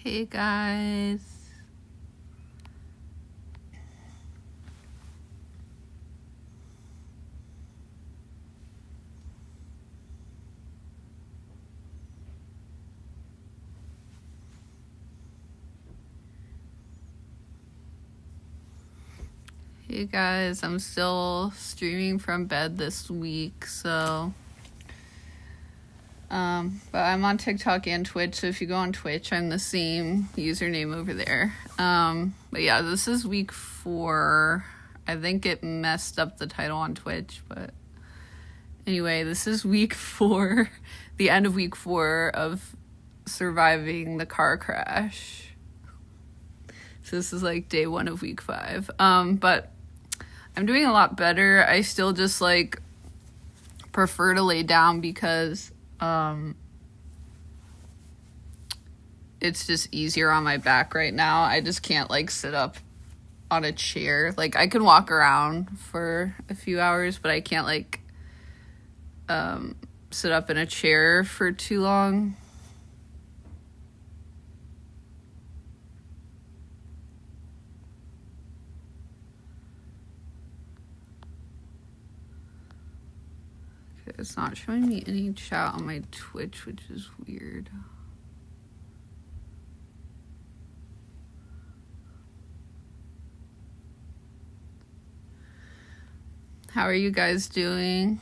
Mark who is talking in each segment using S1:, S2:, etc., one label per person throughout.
S1: Hey guys. Hey guys, I'm still streaming from bed this week, so but I'm on TikTok and Twitch, so if you go on Twitch, I'm the same username over there. But yeah, this is week 4. I think it messed up the title on Twitch, but anyway, this is week 4, the end of week 4 of surviving the car crash. So this is like day 1 of week 5. But I'm doing a lot better. I still just like prefer to lay down because it's just easier on my back right now. I just can't like sit up on a chair. Like I can walk around for a few hours, but I can't like sit up in a chair for too long. Okay, it's not showing me any chat on my Twitch, which is weird. How are you guys doing?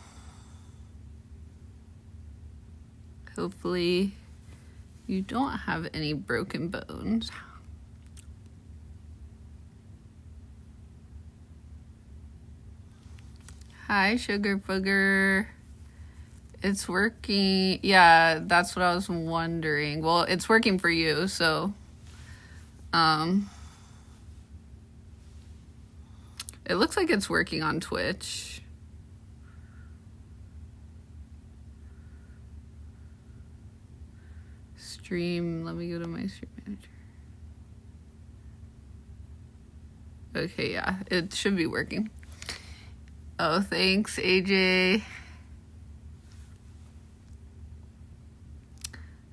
S1: Hopefully you don't have any broken bones. Hi, Sugar Booger. It's working. Yeah, that's what I was wondering. Well, it's working for you, so it looks like it's working on Twitch. Stream, let me go to my stream manager. Okay, yeah, it should be working. Oh, thanks, AJ.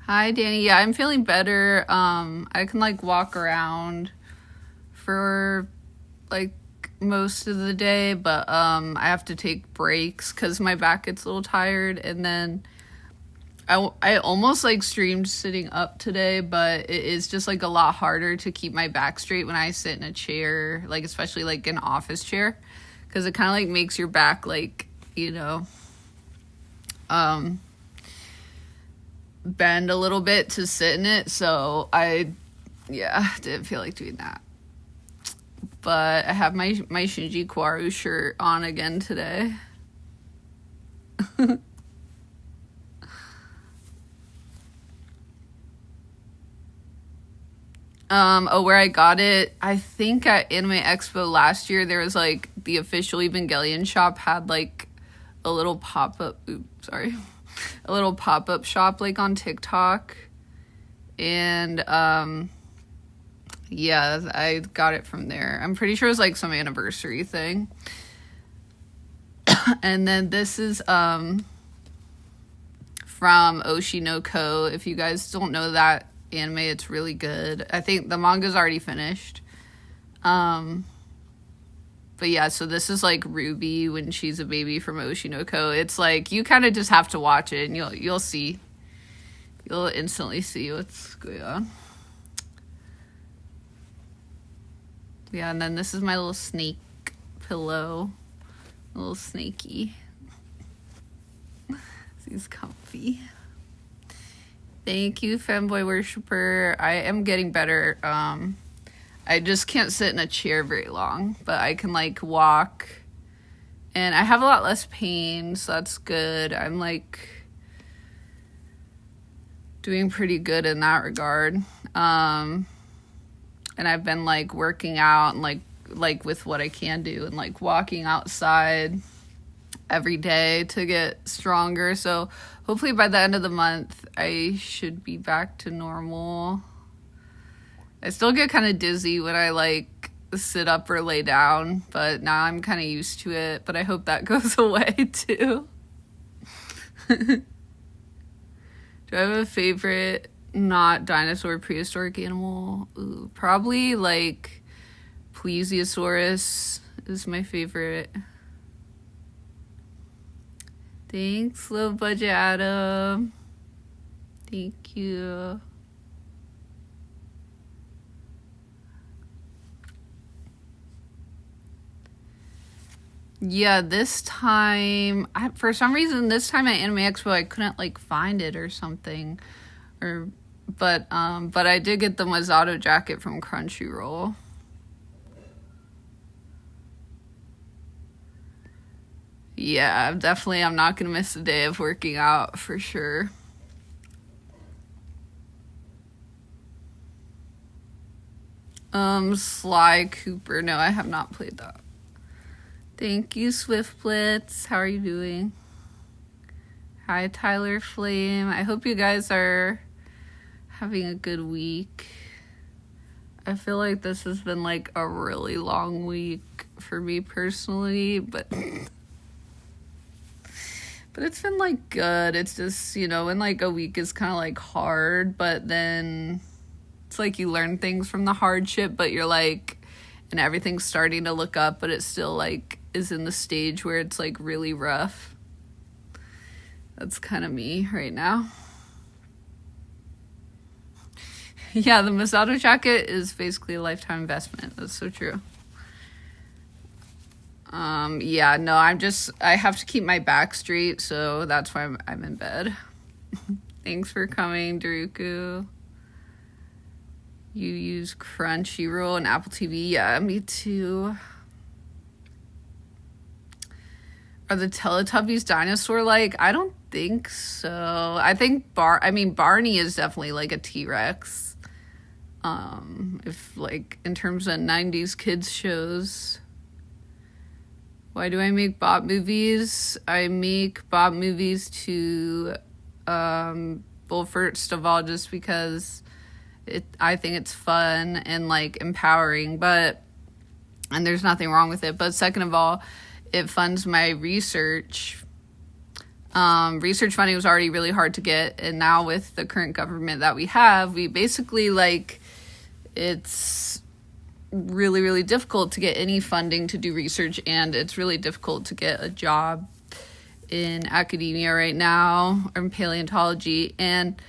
S1: Hi, Danny. Yeah, I'm feeling better. I can like walk around for like most of the day, but I have to take breaks because my back gets a little tired. And then I almost like streamed sitting up today, but it is just like a lot harder to keep my back straight when I sit in a chair, like especially like an office chair, because it kind of like makes your back like, you know, bend a little bit to sit in it. So I didn't feel like doing that. But I have my Shinji Kwaru shirt on again today. Where I got it, I think at Anime Expo last year, there was like the official Evangelion shop had like a little pop-up shop like on TikTok. And yeah, I got it from there. I'm pretty sure it was like some anniversary thing. And then this is from Oshi no Ko. If you guys don't know that anime, it's really good. I think the manga's already finished. But yeah, so this is like Ruby when she's a baby from Oshi no Ko. It's like you kind of just have to watch it and you'll see. You'll instantly see what's going on. Yeah, and then this is my little snake pillow. A little snaky. He's comfy. Thank you, Femboy Worshipper. I am getting better. I just can't sit in a chair very long, but I can like walk. And I have a lot less pain, so that's good. I'm like doing pretty good in that regard. And I've been like working out and like with what I can do and like walking outside every day to get stronger. So hopefully by the end of the month, I should be back to normal. I still get kind of dizzy when I like sit up or lay down, but now I'm kind of used to it, but I hope that goes away too. Do I have a favorite not dinosaur, prehistoric animal. Ooh, probably like Plesiosaurus is my favorite. Thanks, low budget Adam. Thank you. Yeah, this time, for some reason, this time at Anime Expo, I couldn't like find it or something, but I did get the Masato jacket from Crunchyroll. Yeah, definitely, I'm not gonna miss a day of working out for sure. Sly Cooper. No, I have not played that. Thank you, Swift Blitz. How are you doing? Hi, Tyler Flame. I hope you guys are having a good week. I feel like this has been like a really long week for me personally, but it's been like good. It's just, when like a week is kind of like hard, but then it's like you learn things from the hardship, but you're like, and everything's starting to look up, but it still like is in the stage where it's like really rough. That's kind of me right now. Yeah, the Masato jacket is basically a lifetime investment. That's so true. Yeah, no, I have to keep my back straight, so that's why I'm in bed. Thanks for coming, Daruku. You use Crunchyroll and Apple TV? Yeah, me too. Are the Teletubbies dinosaur-like? I don't think so. I think Barney is definitely like a T-Rex. If like in terms of 90s kids shows. Why do I make Bob movies? I make Bob movies to, well, first of all, just because I think it's fun and like empowering, and there's nothing wrong with it. But second of all, it funds my research. Research funding was already really hard to get, and now with the current government that we have, we basically it's really, really difficult to get any funding to do research, and it's really difficult to get a job in academia right now, or in paleontology. And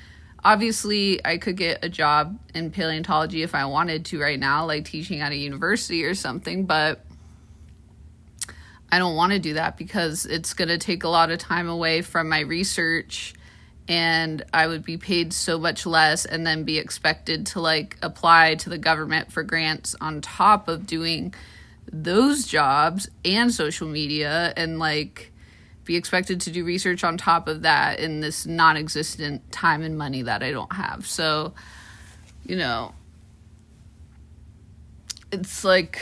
S1: obviously I could get a job in paleontology if I wanted to right now, like teaching at a university or something, but I don't want to do that because it's going to take a lot of time away from my research, and I would be paid so much less and then be expected to like apply to the government for grants on top of doing those jobs and social media, and like be expected to do research on top of that in this non-existent time and money that I don't have. So, it's like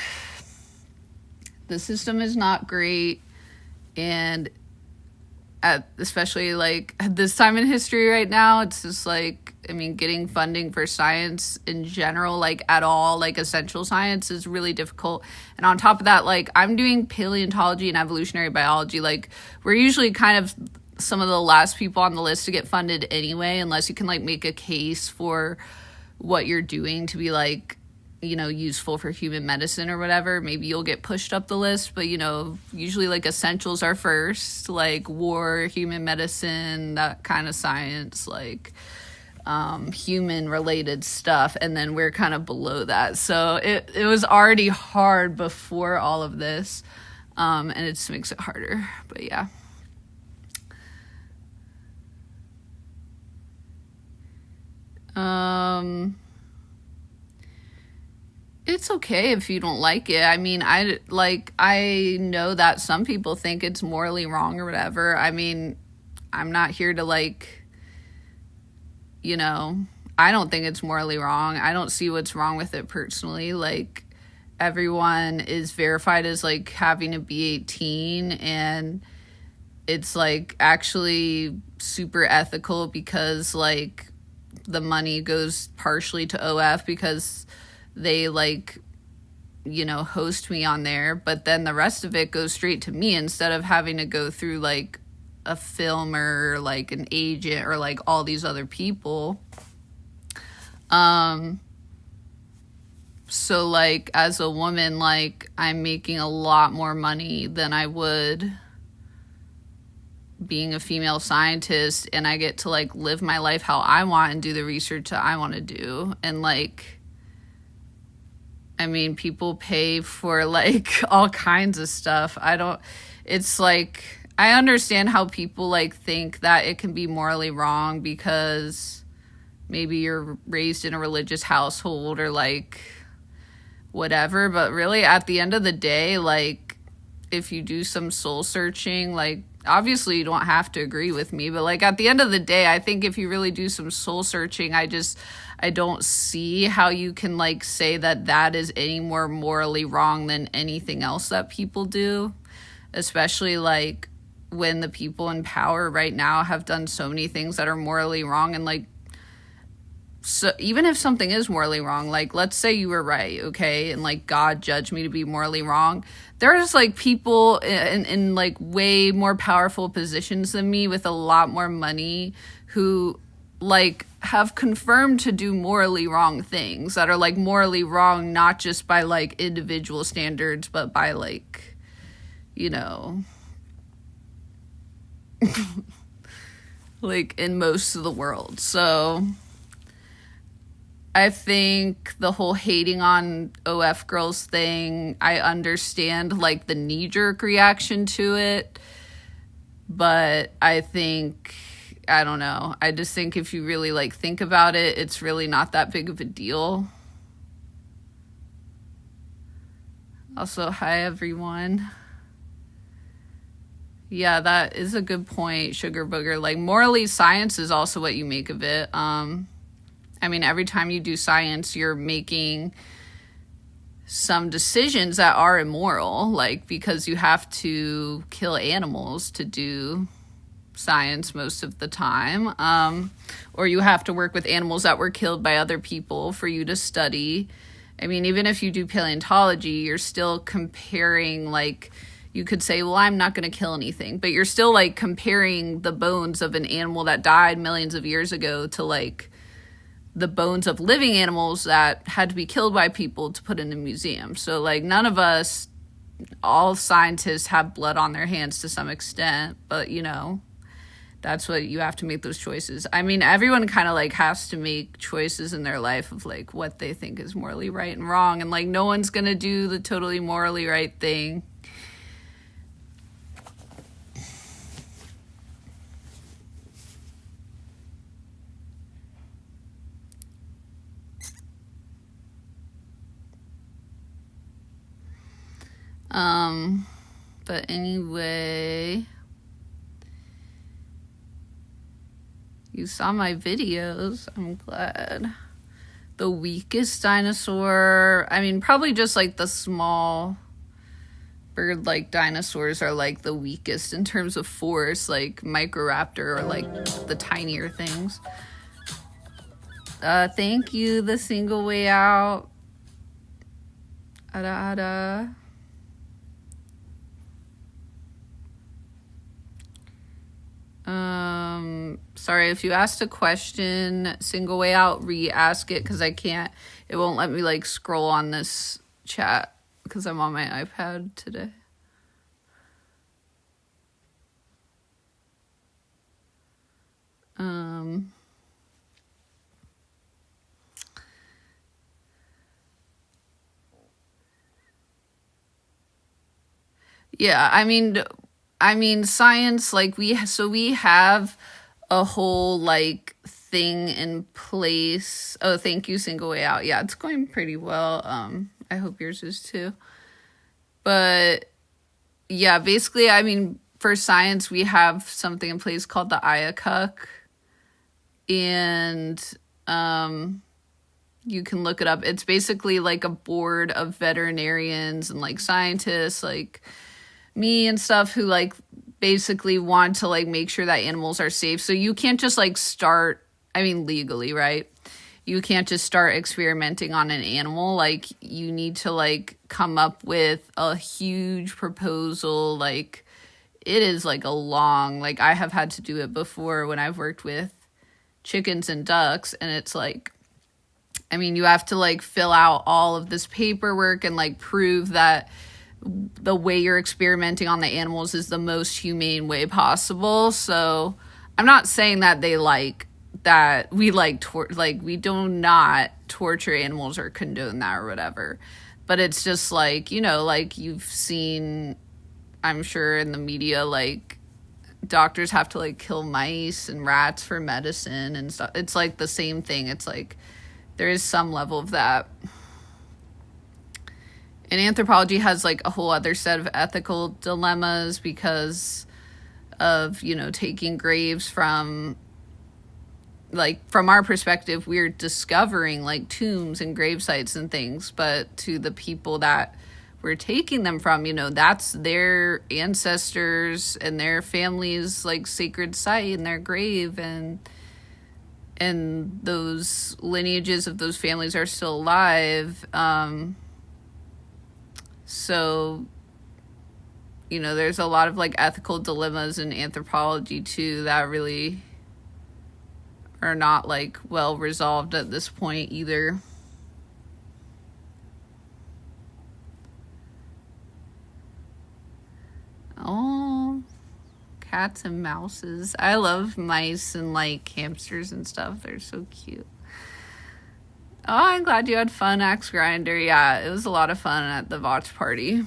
S1: the system is not great, and especially like at this time in history right now, it's just like, getting funding for science in general, like at all, like essential science, is really difficult. And on top of that, like I'm doing paleontology and evolutionary biology. Like we're usually kind of some of the last people on the list to get funded anyway, unless you can like make a case for what you're doing to be like, useful for human medicine or whatever. Maybe you'll get pushed up the list, but usually like essentials are first, like war, human medicine, that kind of science, like human related stuff, and then we're kind of below that. So it was already hard before all of this, and it just makes it harder. But yeah. It's okay if you don't like it. I know that some people think it's morally wrong or whatever. I'm not here to I don't think it's morally wrong. I don't see what's wrong with it personally. Like everyone is verified as like having to be 18, and it's like actually super ethical because like the money goes partially to OF because they host me on there, but then the rest of it goes straight to me instead of having to go through like a filmer, like an agent, or like all these other people. So like as a woman, like I'm making a lot more money than I would being a female scientist, and I get to like live my life how I want and do the research that I want to do. And like, I mean, people pay for like all kinds of stuff. It's like, I understand how people like think that it can be morally wrong because maybe you're raised in a religious household or like whatever, but really at the end of the day, like if you do some soul searching, like obviously you don't have to agree with me, but like at the end of the day, I think if you really do some soul searching, I don't see how you can like say that that is any more morally wrong than anything else that people do, especially like when the people in power right now have done so many things that are morally wrong. And like, so even if something is morally wrong, like let's say you were right, okay, and like God judged me to be morally wrong, there's like people in like way more powerful positions than me with a lot more money who like have confirmed to do morally wrong things that are like morally wrong, not just by like individual standards, but by like, you know, like in most of the world. So I think the whole hating on OF girls thing, I understand like the knee-jerk reaction to it, but I think, I don't know, I just think if you really like think about it, it's really not that big of a deal. Also, hi everyone. Yeah, that is a good point, Sugar Booger. Like morally, science is also what you make of it. I mean, every time you do science, you're making some decisions that are immoral, like because you have to kill animals to do science most of the time, or you have to work with animals that were killed by other people for you to study. I mean, even if you do paleontology, you're still comparing, like, you could say, well, I'm not going to kill anything, but you're still like comparing the bones of an animal that died millions of years ago to like the bones of living animals that had to be killed by people to put in a museum. So like none of us, all scientists have blood on their hands to some extent, but you know, that's what you have to make those choices. I mean, everyone kind of like has to make choices in their life of like what they think is morally right and wrong. And like no one's going to do the totally morally right thing. But anyway, you saw my videos. I'm glad. The weakest dinosaur, I mean, probably just like the small bird-like dinosaurs are like the weakest in terms of force, like Microraptor or like the tinier things. Thank you, the single way out. Ada ada. Sorry, if you asked a question, single way out, re-ask it, because I can't, it won't let me like scroll on this chat because I'm on my iPad today. Yeah, I mean science, like we have a whole like thing in place. Oh, thank you, single way out. Yeah, it's going pretty well. I hope yours is too. But yeah, basically, I mean, for science, we have something in place called the IACUC, and you can look it up. It's basically like a board of veterinarians and like scientists like me and stuff who like basically want to like make sure that animals are safe. So you can't just like start, I mean, legally, right? You can't just start experimenting on an animal. Like you need to like come up with a huge proposal. Like it is like a long, like I have had to do it before when I've worked with chickens and ducks, and it's like I mean, you have to like fill out all of this paperwork and like prove that the way you're experimenting on the animals is the most humane way possible. So I'm not saying that they like that we like we do not torture animals or condone that or whatever. But it's just like, you know, like you've seen, I'm sure in the media, like doctors have to like kill mice and rats for medicine and stuff. It's like the same thing. It's like there is some level of that. And anthropology has like a whole other set of ethical dilemmas because of, you know, taking graves from, like, from our perspective, we're discovering like tombs and grave sites and things, but to the people that we're taking them from, you know, that's their ancestors and their families' like sacred site and their grave, and those lineages of those families are still alive. So, you know, there's a lot of like ethical dilemmas in anthropology too that really are not like well resolved at this point either. Oh, cats and mouses. I love mice and like hamsters and stuff. They're so cute. Oh, I'm glad you had fun, Axe Grinder. Yeah, it was a lot of fun at the watch party.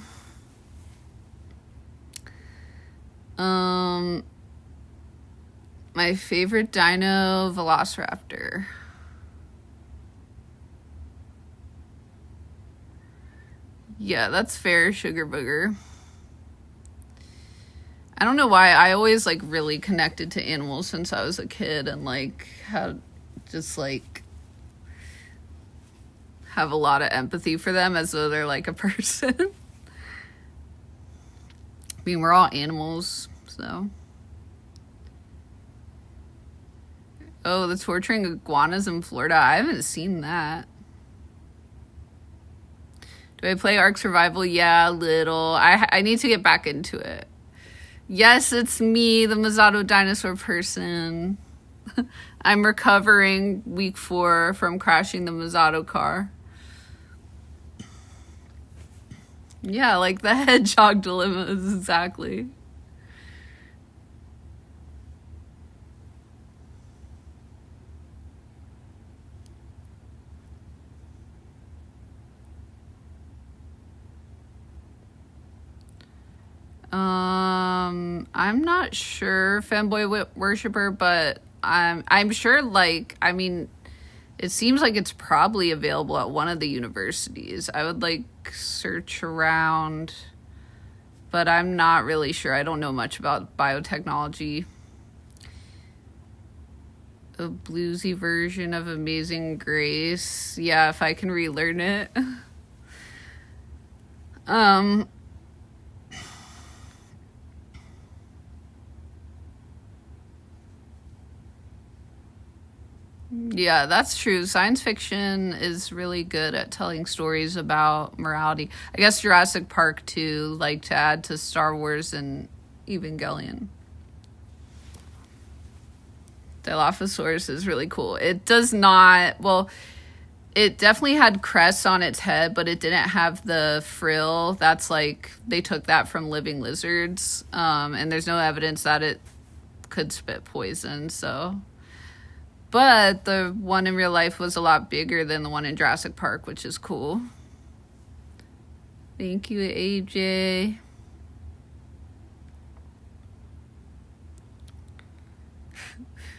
S1: My favorite dino, Velociraptor. Yeah, that's fair, Sugar Booger. I don't know why I always like really connected to animals since I was a kid and like had just like have a lot of empathy for them as though they're like a person. I mean, we're all animals, so. Oh, the torturing iguanas in Florida. I haven't seen that. Do I play Ark Survival? Yeah, a little. I need to get back into it. Yes, it's me, the Mazzato dinosaur person. I'm recovering week 4 from crashing the Mazzato car. Yeah, like the hedgehog dilemmas, exactly. I'm not sure, fanboy worshiper, but I'm sure, like, I mean, it seems like it's probably available at one of the universities. I would like search around, but I'm not really sure. I don't know much about biotechnology. A bluesy version of Amazing Grace. Yeah, if I can relearn it. Yeah, that's true. Science fiction is really good at telling stories about morality. I guess Jurassic Park too, like to add to Star Wars and Evangelion. Dilophosaurus is really cool. It does not, well, it definitely had crests on its head, but it didn't have the frill. That's like, they took that from living lizards. And there's no evidence that it could spit poison, so. But the one in real life was a lot bigger than the one in Jurassic Park, which is cool. Thank you, AJ.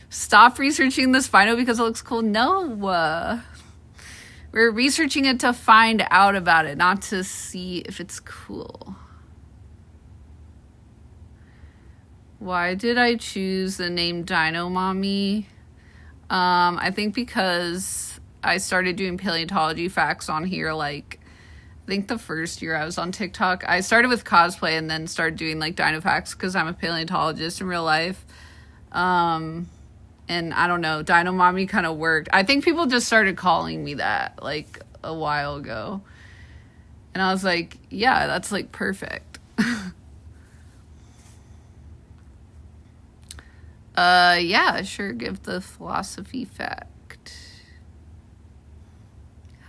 S1: Stop researching the Spino because it looks cool. No. We're researching it to find out about it, not to see if it's cool. Why did I choose the name Dino Mommy? I think because I started doing paleontology facts on here, like, I think the first year I was on TikTok. I started with cosplay and then started doing, like, dino facts because I'm a paleontologist in real life. And I don't know, Dino Mommy kind of worked. I think people just started calling me that, like, a while ago. And I was like, yeah, that's, like, perfect. Yeah, sure, give the philosophy fact.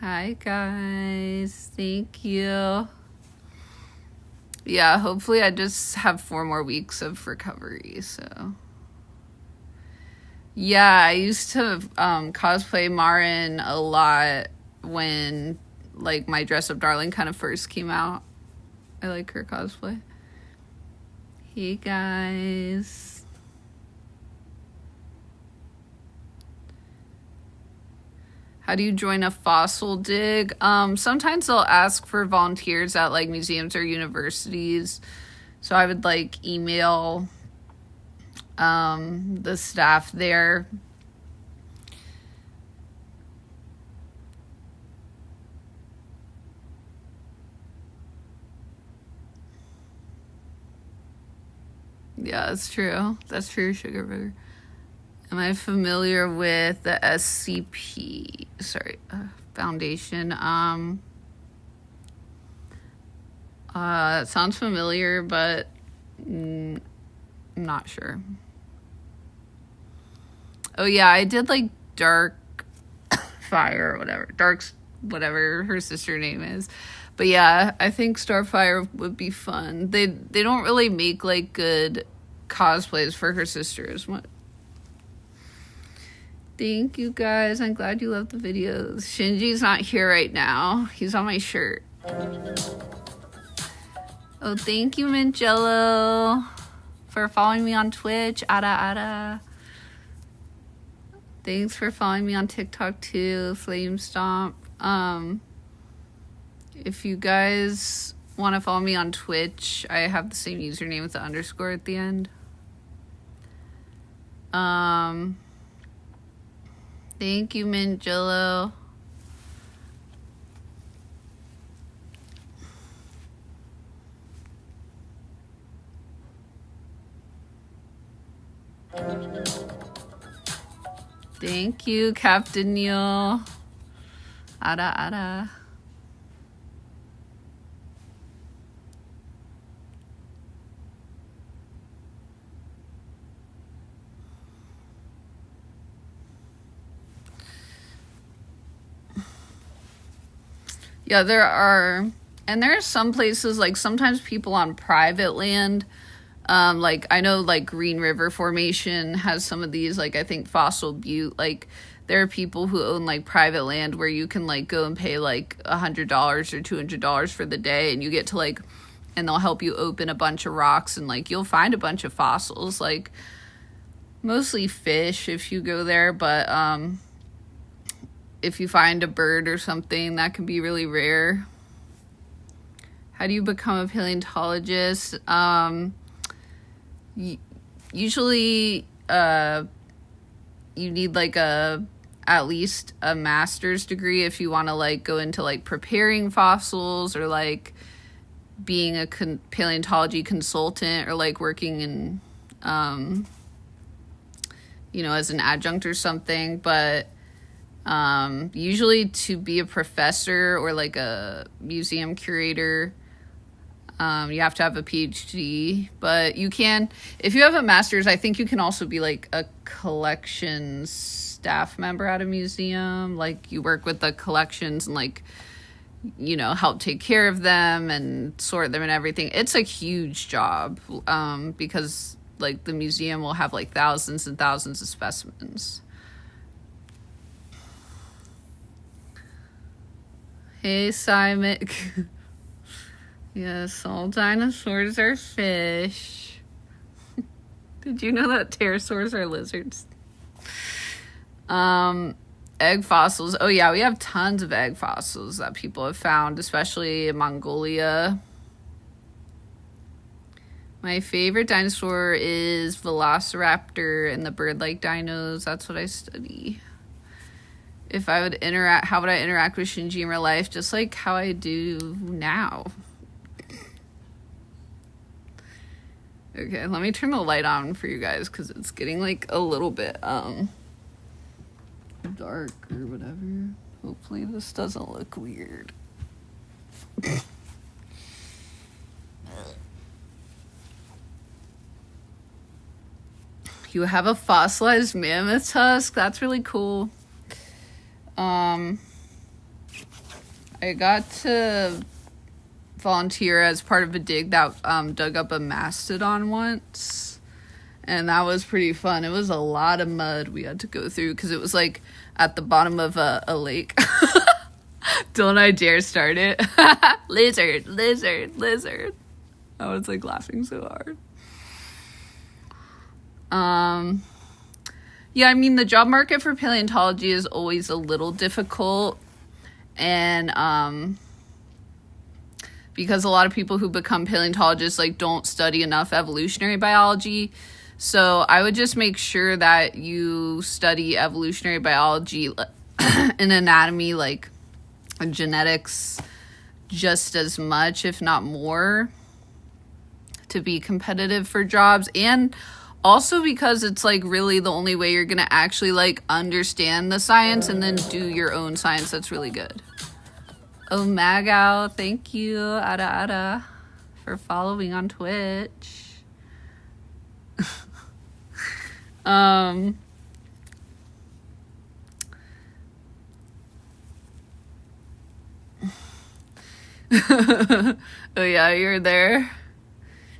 S1: Hi guys, thank you. Yeah, hopefully I just have 4 more weeks of recovery, so. Yeah, I used to cosplay Marin a lot when, like, my Dress Up Darling kind of first came out. I like her cosplay. Hey, guys. How do you join a fossil dig? Sometimes they'll ask for volunteers at, like, museums or universities. So I would, like, email the staff there. Yeah, that's true. That's true, Sugar Burger. Am I familiar with the SCP? Sorry, Foundation. It sounds familiar, but I'm not sure. Oh yeah, I did like Dark Fire or whatever. Dark's whatever her sister name is. But yeah, I think Starfire would be fun. They don't really make like good cosplays for her sisters. What? Thank you guys. I'm glad you love the videos. Shinji's not here right now. He's on my shirt. Oh, thank you, Mint Jello, for following me on Twitch. Ada. Thanks for following me on TikTok too, Flame Stomp. If you guys want to follow me on Twitch, I have the same username with the underscore at the end. Thank you, Mint Jello. Thank you, Captain Neil. Ada. Yeah, there are some places, like sometimes people on private land, like I know like Green River Formation has some of these, like I think Fossil Butte, like there are people who own like private land where you can like go and pay like $100 or $200 for the day, and you get to like, and they'll help you open a bunch of rocks, and like you'll find a bunch of fossils, like mostly fish if you go there, but if you find a bird or something, that can be really rare. How do you become a paleontologist? Usually you need like at least a master's degree if you want to like go into like preparing fossils or like being a paleontology consultant or like working in as an adjunct or something. But usually to be a professor or like a museum curator, you have to have a PhD, but you can, if you have a master's, I think you can also be like a collections staff member at a museum. Like you work with the collections and like, help take care of them and sort them and everything. It's a huge job, because like the museum will have like thousands and thousands of specimens. Hey, Simic. Yes, all dinosaurs are fish. Did you know that pterosaurs are lizards? Egg fossils. Oh yeah, we have tons of egg fossils that people have found, especially in Mongolia. My favorite dinosaur is Velociraptor and the bird-like dinos. That's what I study. If I would how would I interact with Shinji in real life? Just like how I do now. Okay, let me turn the light on for you guys because it's getting like a little bit dark or whatever. Hopefully this doesn't look weird. You have a fossilized mammoth tusk? That's really cool. I got to volunteer as part of a dig that dug up a mastodon once, and that was pretty fun. It was a lot of mud we had to go through because it was like at the bottom of a lake. Don't I dare start it. Lizard, lizard, lizard. I was like laughing so hard. Yeah, I mean, the job market for paleontology is always a little difficult, and because a lot of people who become paleontologists like don't study enough evolutionary biology. So I would just make sure that you study evolutionary biology and anatomy, like genetics, just as much, if not more, to be competitive for jobs. And also because it's like really the only way you're gonna actually like understand the science and then do your own science that's really good. Oh, Magao, thank you, Ada, for following on Twitch. Oh yeah, you're there.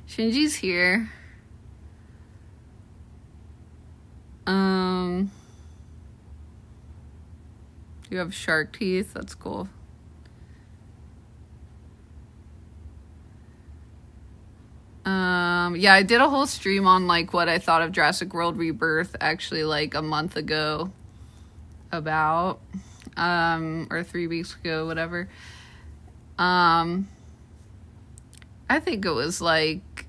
S1: Shinji's here. You have shark teeth. That's cool. Yeah, I did a whole stream on like what I thought of Jurassic World Rebirth actually like a month ago about or 3 weeks ago, whatever. I think it was like,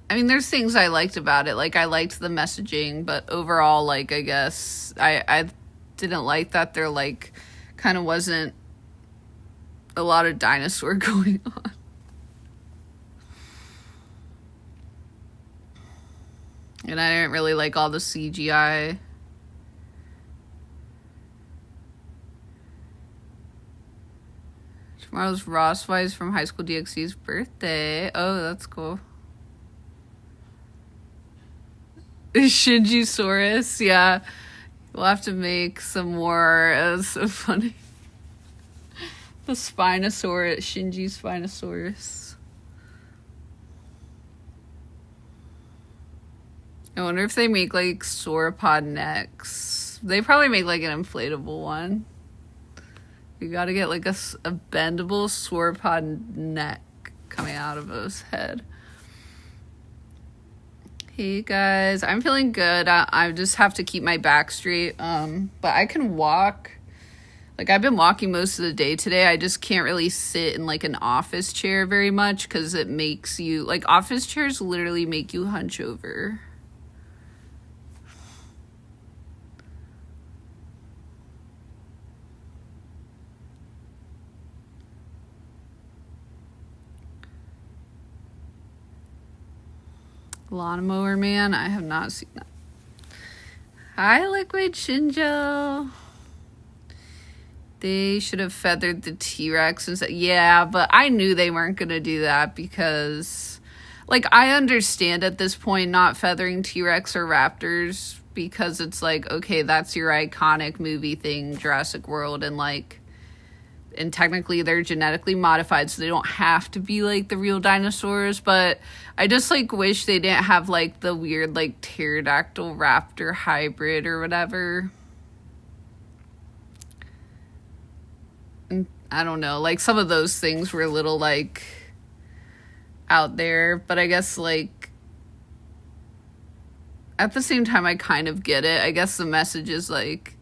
S1: I mean, there's things I liked about it. Like I liked the messaging, but overall, like I guess I didn't like that there like kind of wasn't a lot of dinosaur going on. And I didn't really like all the CGI. Tomorrow's Ross Wise from High School DxC's birthday. Oh, that's cool. Shinji-saurus, yeah. We'll have to make some more. It was so funny. The Spinosaurus, Shinji Spinosaurus. I wonder if they make like sauropod necks. They probably make like an inflatable one. You gotta get like a bendable sauropod neck coming out of his head. Hey guys, I'm feeling good. I just have to keep my back straight. But I can walk. Like I've been walking most of the day today. I just can't really sit in like an office chair very much because it makes you, like office chairs literally make you hunch over. Lawnmower Man, I have not seen that. Hi, Liquid Shinjo. They should have feathered the T-Rex and said, yeah, but I knew they weren't going to do that because, like, I understand at this point not feathering T-Rex or raptors because it's like, okay, that's your iconic movie thing, Jurassic World, and like, and technically they're genetically modified, so they don't have to be like the real dinosaurs, but I just like wish they didn't have like the weird like pterodactyl raptor hybrid or whatever. And I don't know, like some of those things were a little like out there, but I guess like at the same time I kind of get it. I guess the message is like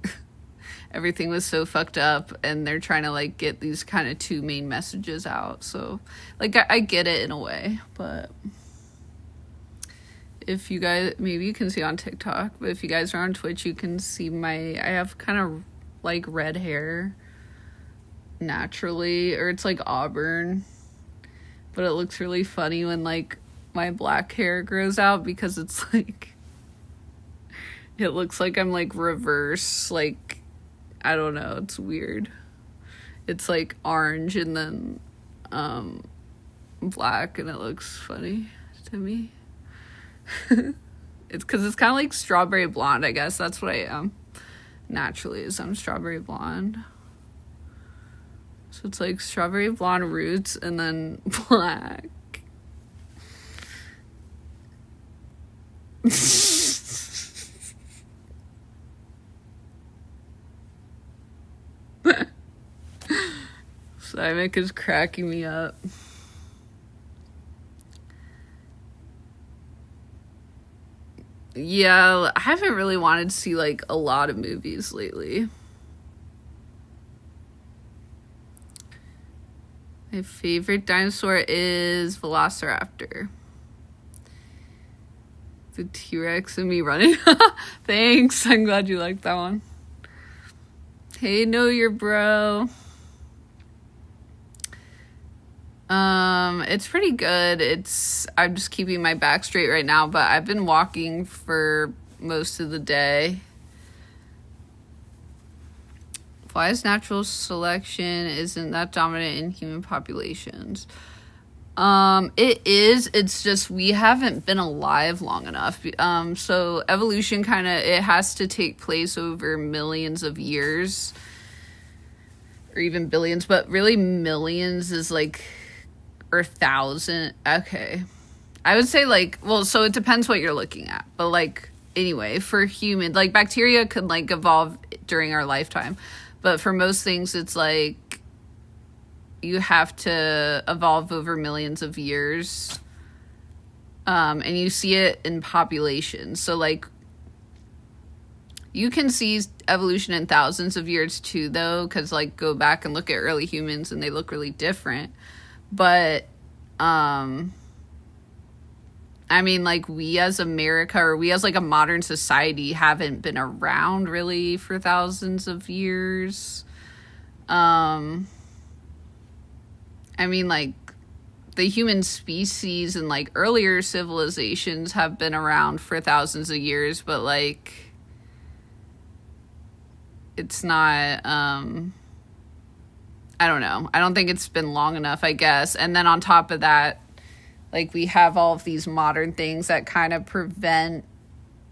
S1: everything was so fucked up and they're trying to like get these kind of two main messages out. So like I get it in a way, but if you guys, maybe you can see on TikTok, but if you guys are on Twitch, you can see I have kind of like red hair naturally, or it's like auburn, but it looks really funny when like my black hair grows out because it's like, it looks like I'm like reverse, like, I don't know, it's weird. It's like orange and then black, and it looks funny to me. It's because it's kind of like strawberry blonde, I guess. That's what I am naturally, is I'm strawberry blonde. So it's like strawberry blonde roots and then black. Simek is cracking me up. Yeah, I haven't really wanted to see like a lot of movies lately. My favorite dinosaur is Velociraptor. The T-Rex and me running. Thanks. I'm glad you liked that one. Hey, know your bro. It's pretty good. I'm just keeping my back straight right now, but I've been walking for most of the day. Why is natural selection isn't that dominant in human populations? It is. It's just we haven't been alive long enough. So evolution it has to take place over millions of years, or even billions, but really millions is like, or 1,000. Okay, I would say so it depends what you're looking at, but anyway, for human, bacteria could evolve during our lifetime, but for most things it's you have to evolve over millions of years. And you see it in populations. So you can see evolution in thousands of years too, though, because go back and look at early humans and they look really different. But we as America, or we as a modern society, haven't been around really for thousands of years. The human species and earlier civilizations have been around for thousands of years, but it's not, I don't know. I don't think it's been long enough, I guess. And then on top of that, we have all of these modern things that kind of prevent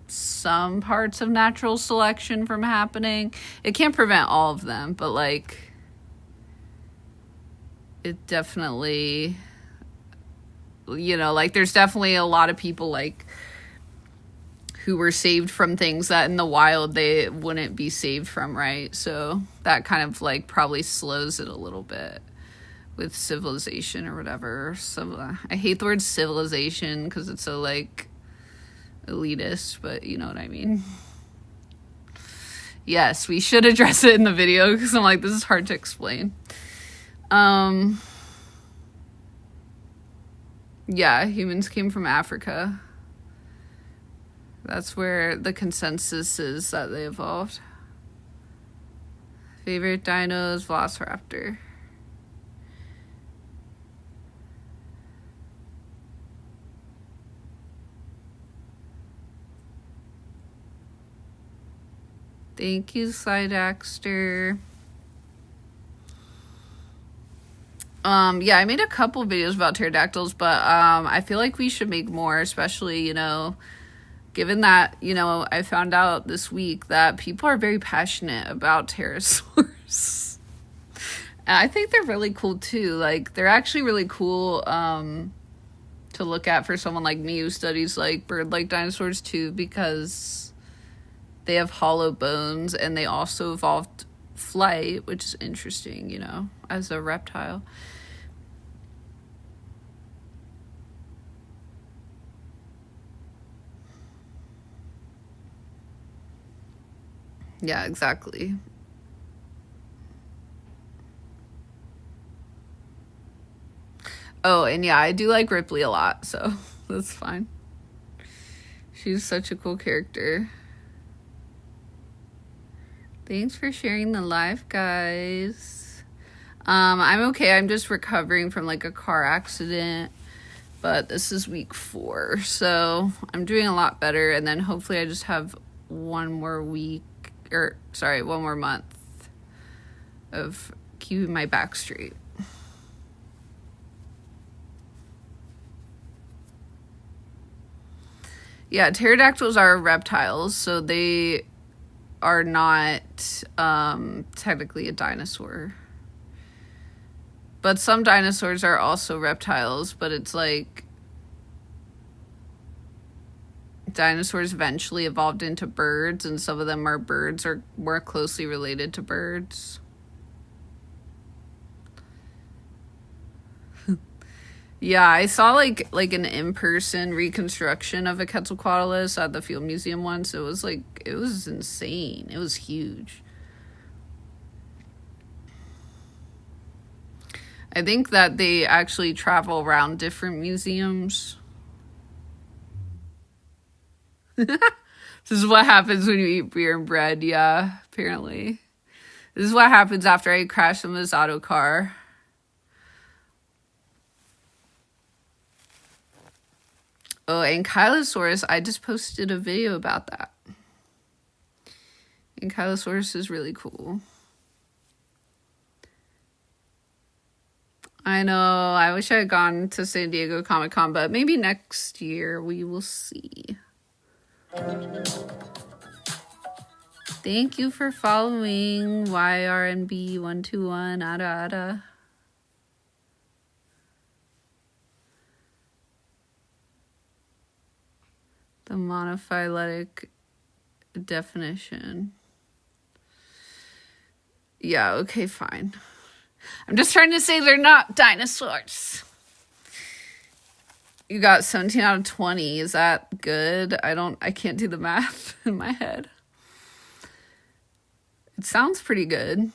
S1: some parts of natural selection from happening. It can't prevent all of them, but it definitely, there's definitely a lot of people who were saved from things that in the wild they wouldn't be saved from, right? So that kind of probably slows it a little bit with civilization or whatever. So I hate the word civilization because it's so elitist, but you know what I mean. Yes, we should address it in the video because I'm this is hard to explain. Yeah, humans came from Africa. That's where the consensus is that they evolved. Favorite dinos, Velociraptor. Thank you, Slydaxter. Yeah, I made a couple videos about pterodactyls, but I feel like we should make more, especially, given that, I found out this week that people are very passionate about pterosaurs. And I think they're really cool too. They're actually really cool to look at for someone like me who studies bird-like dinosaurs too, because they have hollow bones and they also evolved flight, which is interesting, as a reptile. Yeah, exactly. Oh, and yeah, I do like Ripley a lot, so that's fine. She's such a cool character. Thanks for sharing the live, guys. I'm okay. I'm just recovering from a car accident, but this is week 4, so I'm doing a lot better, and then hopefully I just have one more month of keeping my back straight. Yeah, pterodactyls are reptiles, so they are not technically a dinosaur. But some dinosaurs are also reptiles, but it's like dinosaurs eventually evolved into birds, and some of them are birds or more closely related to birds. Yeah, I saw like an in-person reconstruction of a Quetzalcoatlus at the Field Museum once. It was insane. It was huge. I think that they actually travel around different museums. This is what happens when you eat beer and bread, yeah, apparently. This is what happens after I crash the Masato car. Oh, Ankylosaurus, I just posted a video about that. Ankylosaurus is really cool. I know, I wish I had gone to San Diego Comic-Con, but maybe next year we will see. Thank you for following YRNB121 Ada. The monophyletic definition. Yeah, okay, fine. I'm just trying to say they're not dinosaurs. You got 17 out of 20. Is that good? I can't do the math in my head. It sounds pretty good.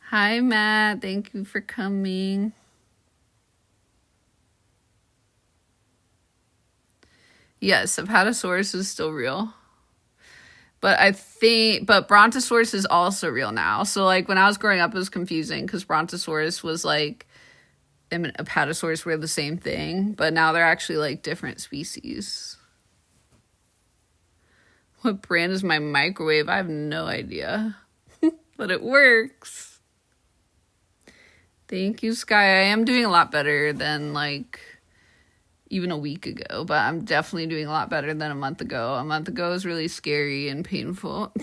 S1: Hi, Matt. Thank you for coming. Yes, Apatosaurus is still real. But Brontosaurus is also real now. So, like, when I was growing up, it was confusing because Brontosaurus was, like, and Apatosaurus were the same thing. But now they're actually, like, different species. What brand is my microwave? I have no idea. But it works. Thank you, Sky. I am doing a lot better than, like, even a week ago, but I'm definitely doing a lot better than a month ago. A month ago was really scary and painful.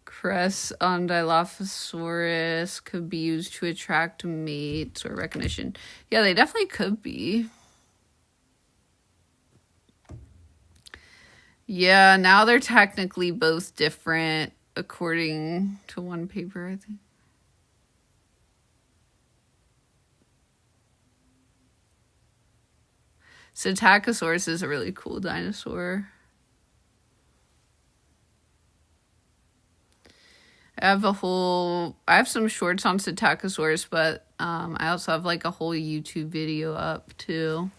S1: Crest on Dilophosaurus could be used to attract mates or recognition. Yeah, they definitely could be. Yeah, now they're technically both different according to one paper, I think. Psittacosaurus is a really cool dinosaur. I have some shorts on Psittacosaurus, but I also have like a whole YouTube video up too.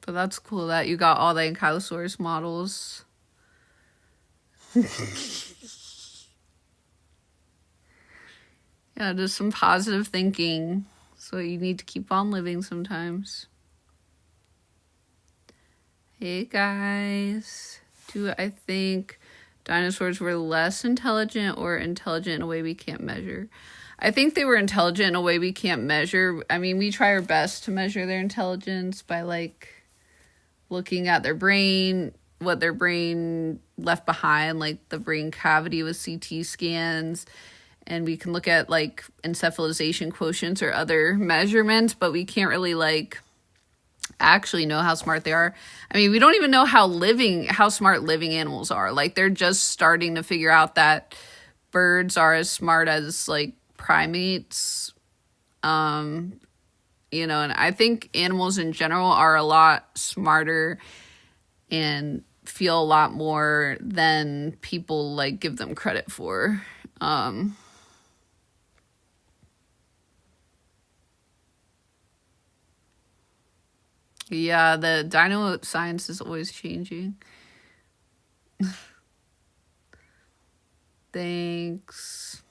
S1: But that's cool that you got all the Ankylosaurus models. Yeah, just some positive thinking. So you need to keep on living sometimes. Hey guys. Do I think dinosaurs were less intelligent or intelligent in a way we can't measure? I think they were intelligent in a way we can't measure. I mean, we try our best to measure their intelligence by like looking at their brain, what their brain left behind, like the brain cavity with CT scans. And we can look at like encephalization quotients or other measurements, but we can't really like actually know how smart they are. I mean, we don't even know how smart living animals are. Like they're just starting to figure out that birds are as smart as like primates. You know, and I think animals in general are a lot smarter and feel a lot more than people like give them credit for. Yeah, the dino science is always changing. Thanks.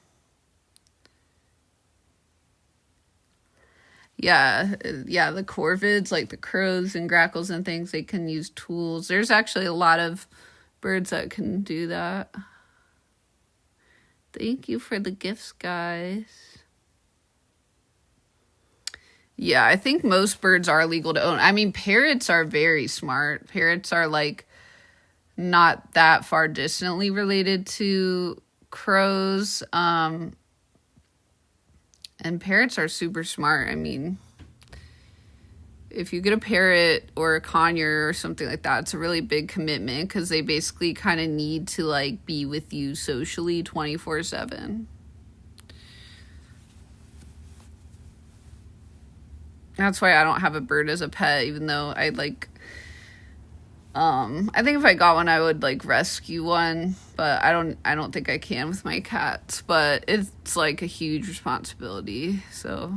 S1: Yeah, the corvids, like the crows and grackles and things, they can use tools. There's actually a lot of birds that can do that. Thank you for the gifts, guys. Yeah, I think most birds are legal to own. I mean, parrots are very smart. Parrots are like not that far distantly related to crows. And parrots are super smart. I mean, if you get a parrot or a conure or something like that, it's a really big commitment because they basically kind of need to like be with you socially 24/7. That's why I don't have a bird as a pet, even though I like, I think if I got one, I would like rescue one, but I don't think I can with my cats, but it's like a huge responsibility, so.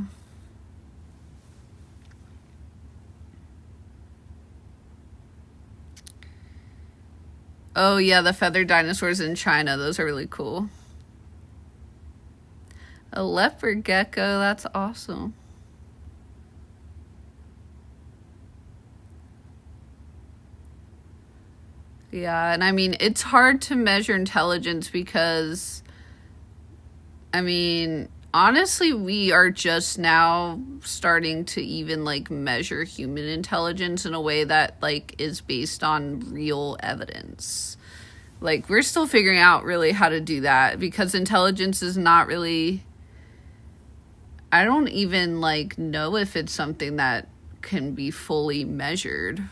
S1: Oh yeah, the feathered dinosaurs in China, those are really cool. A leopard gecko, that's awesome. Yeah, and I mean, it's hard to measure intelligence because, I mean, honestly, we are just now starting to even like measure human intelligence in a way that like is based on real evidence. Like, we're still figuring out really how to do that because intelligence is not really, I don't even like know if it's something that can be fully measured.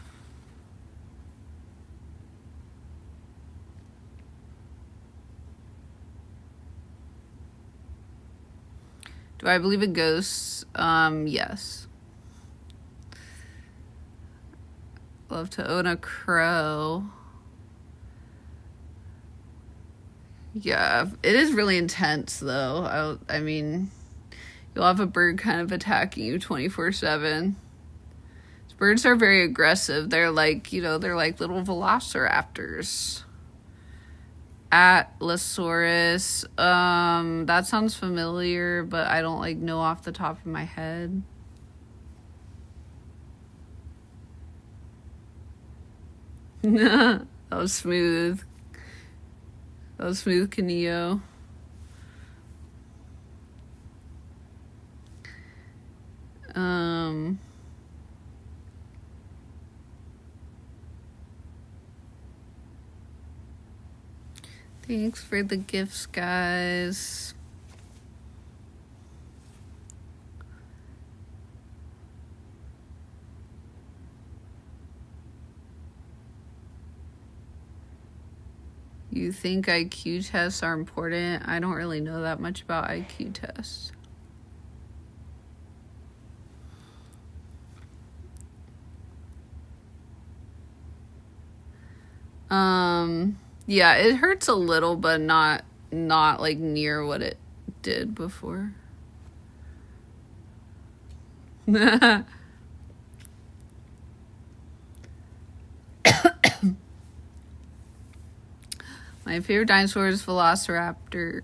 S1: Do I believe in ghosts? Yes. Love to own a crow. Yeah, it is really intense though. I mean, you'll have a bird kind of attacking you 24/7. Birds are very aggressive. They're like, they're like little velociraptors. Atlasaurus. That sounds familiar, but I don't like know off the top of my head. That was smooth. That was smooth, Kaneo. Thanks for the gifts, guys. You think IQ tests are important? I don't really know that much about IQ tests. Yeah, it hurts a little, but not like near what it did before. My favorite dinosaur is Velociraptor.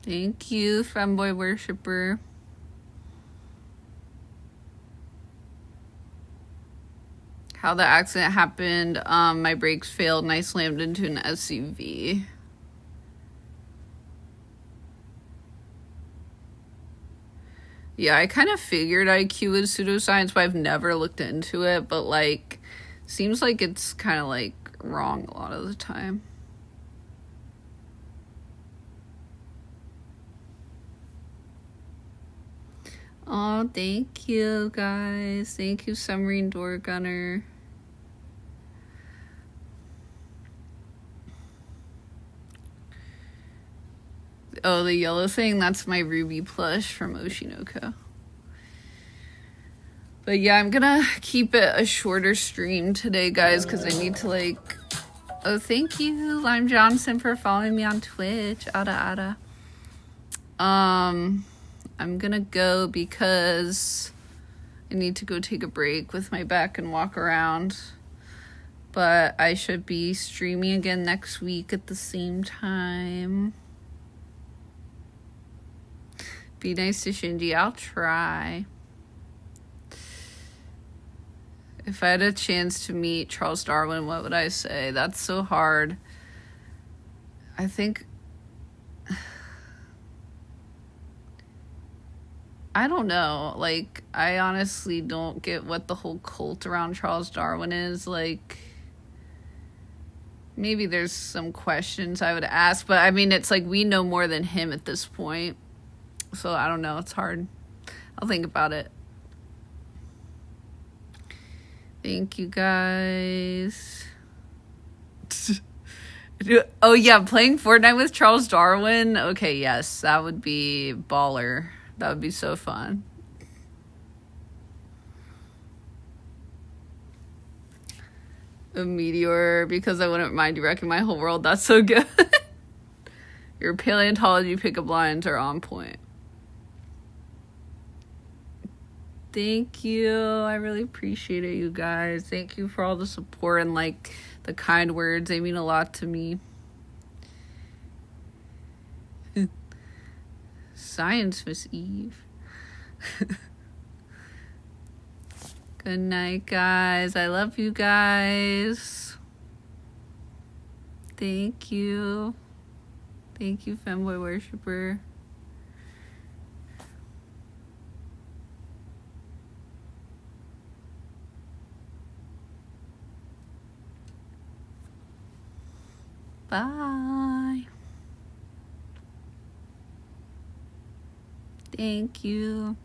S1: Thank you, Femboy Worshipper. How the accident happened, my brakes failed and I slammed into an SUV. Yeah, I kind of figured IQ was pseudoscience, but I've never looked into it, but like, seems like it's kind of like wrong a lot of the time. Oh, thank you, guys. Thank you, Submarine Door Gunner. Oh, the yellow thing? That's my Ruby plush from Oshinoko. But yeah, I'm gonna keep it a shorter stream today, guys, because I need to like... Oh, thank you, Lime Johnson, for following me on Twitch. Ada. I'm gonna go because I need to go take a break with my back and walk around. But I should be streaming again next week at the same time. Be nice to Shinji. I'll try. If I had a chance to meet Charles Darwin, what would I say? That's so hard. I think... I don't know. Like, I honestly don't get what the whole cult around Charles Darwin is. Like, maybe there's some questions I would ask, but I mean, it's like we know more than him at this point. So I don't know. It's hard. I'll think about it. Thank you guys. Oh yeah, playing Fortnite with Charles Darwin. Okay, yes, that would be baller. That would be so fun. A meteor, because I wouldn't mind you wrecking my whole world. That's so good. Your paleontology pickup lines are on point. Thank you. I really appreciate it, you guys. Thank you for all the support and like the kind words. They mean a lot to me. Science, Miss Eve. Good night, guys. I love you guys. Thank you. Thank you, Femboy Worshipper. Bye. Thank you.